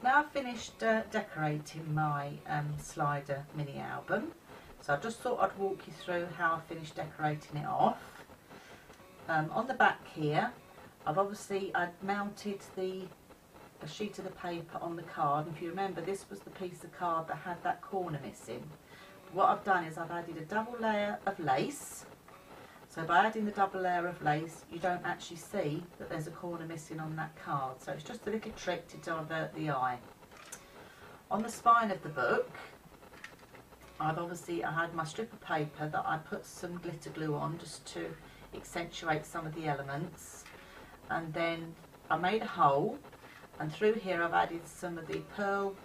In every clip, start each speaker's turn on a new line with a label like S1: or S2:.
S1: now finished decorating my slider mini album, so I just thought I'd walk you through how I finished decorating it off. On the back here, I'd mounted a sheet of the paper on the card, and if you remember, this was the piece of card that had that corner missing. What I've done is I've added a double layer of lace. So by adding the double layer of lace, you don't actually see that there's a corner missing on that card. So it's just a little trick to divert the eye. On the spine of the book, I had my strip of paper that I put some glitter glue on just to accentuate some of the elements. And then I made a hole, and through here I've added some of the pearl.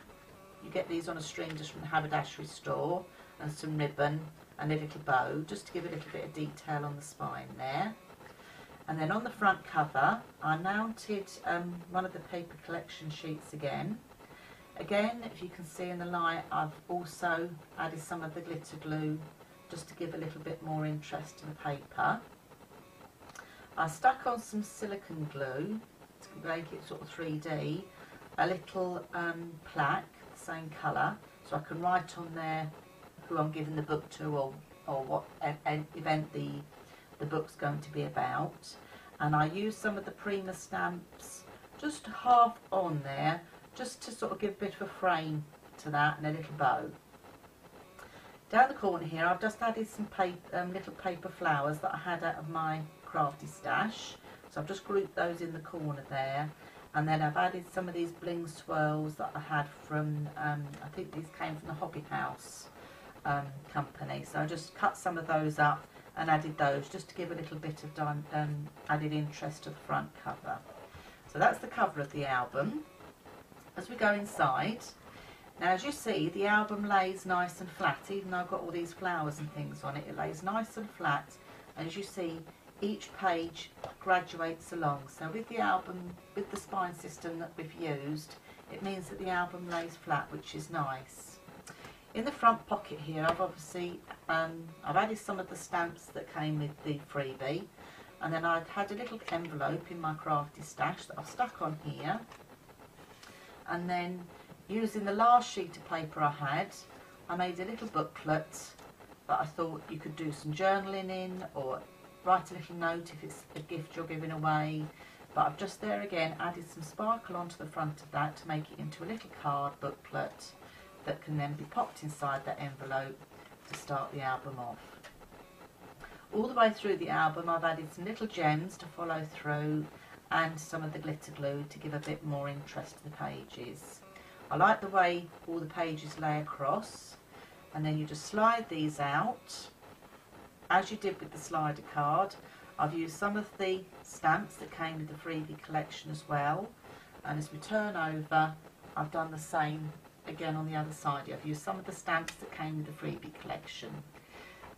S1: You get these on a string just from the haberdashery store, and some ribbon and a little bow, just to give a little bit of detail on the spine there. And then on the front cover, I mounted one of the paper collection sheets again. Again, if you can see in the light, I've also added some of the glitter glue just to give a little bit more interest to the paper. I stuck on some silicone glue to make it sort of 3D, a little plaque, the same colour, so I can write on there who I'm giving the book to, or what event the book's going to be about. And I use some of the Prima stamps just half on there, just to sort of give a bit of a frame to that, and a little bow. Down the corner here, I've just added some little paper flowers that I had out of my crafty stash, so I've just grouped those in the corner there. And then I've added some of these bling swirls that I had from, I think these came from the Hobby House company, so I just cut some of those up and added those just to give a little bit of added interest to the front cover. So that's the cover of the album. As we go inside, now as you see, the album lays nice and flat. Even though I've got all these flowers and things on it, it lays nice and flat, and as you see, each page graduates along. So with the album, with the spine system that we've used, it means that the album lays flat, which is nice. In the front pocket here, I've added some of the stamps that came with the freebie, and then I've had a little envelope in my crafty stash that I've stuck on here. And then, using the last sheet of paper I had, I made a little booklet that I thought you could do some journaling in, or write a little note if it's a gift you're giving away. But I've just there again added some sparkle onto the front of that to make it into a little card booklet that can then be popped inside that envelope to start the album off. All the way through the album, I've added some little gems to follow through, and some of the glitter glue to give a bit more interest to the pages. I like the way all the pages lay across, and then you just slide these out as you did with the slider card. I've used some of the stamps that came with the freebie collection as well, and as we turn over, I've done the same again on the other side. I've used some of the stamps that came with the freebie collection.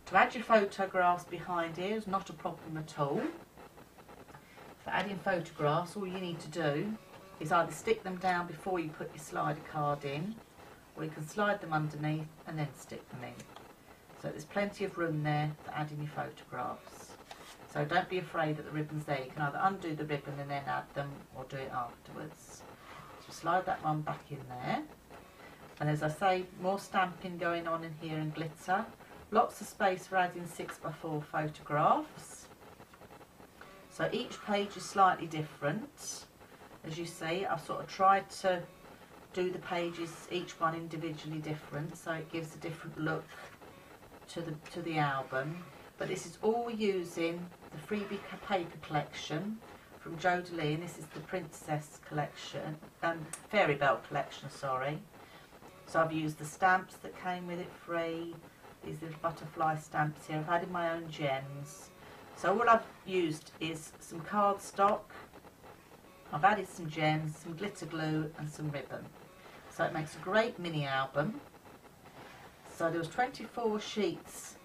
S1: To add your photographs behind here is not a problem at all. For adding photographs, all you need to do is either stick them down before you put your slider card in, or you can slide them underneath and then stick them in. So there's plenty of room there for adding your photographs. So don't be afraid that the ribbon's there. You can either undo the ribbon and then add them, or do it afterwards. So slide that one back in there. And as I say, more stamping going on in here and glitter. Lots of space for adding 6x4 photographs. So each page is slightly different. As you see, I've sort of tried to do the pages, each one individually different, so it gives a different look to the album. But this is all using the freebie paper collection from Jodie, and this is the Princess collection, Fairy Belt collection, sorry. So I've used the stamps that came with it free, these little butterfly stamps here. I've added my own gems. So all I've used is some cardstock, I've added some gems, some glitter glue and some ribbon. So it makes a great mini album. So there was 24 sheets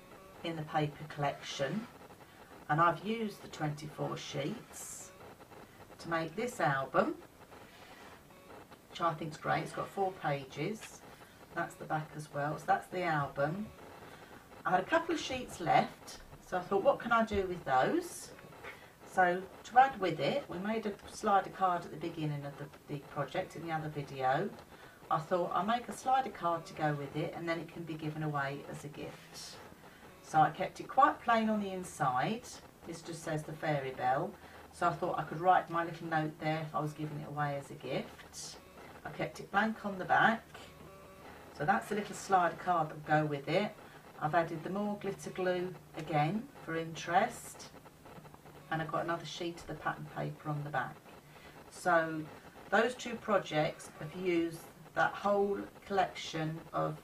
S1: in the paper collection, and I've used the 24 sheets to make this album, which I think is great. It's got 4 pages. That's the back as well. So that's the album. I had a couple of sheets left, so I thought, what can I do with those? So to add with it, we made a slider card at the beginning of the project in the other video. I thought I'll make a slider card to go with it, and then it can be given away as a gift. So I kept it quite plain on the inside. This just says the Fairy Bell. So I thought I could write my little note there if I was giving it away as a gift. I kept it blank on the back. So that's the little slider card that will go with it. I've added the more glitter glue again for interest. And I've got another sheet of the pattern paper on the back. So those two projects have used that whole collection of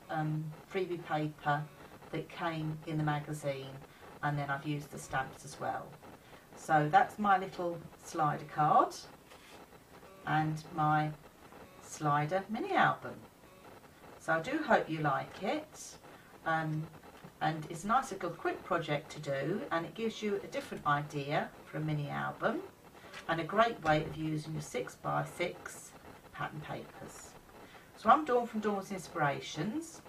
S1: freebie paper that came in the magazine, and then I've used the stamps as well. So that's my little slider card and my slider mini album. So I do hope you like it, and it's a nice little quick project to do, and it gives you a different idea for a mini album and a great way of using your 6x6 pattern papers. So I'm Dawn from Dawn's Inspirations.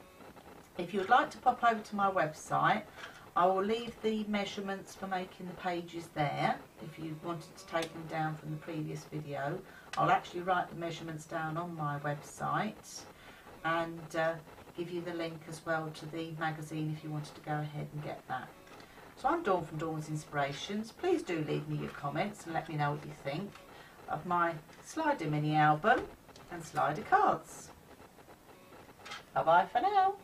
S1: If you would like to pop over to my website, I will leave the measurements for making the pages there. If you wanted to take them down from the previous video, I'll actually write the measurements down on my website and give you the link as well to the magazine if you wanted to go ahead and get that. So I'm Dawn from Dawn's Inspirations. Please do leave me your comments and let me know what you think of my slider mini album and slider cards. Bye bye for now.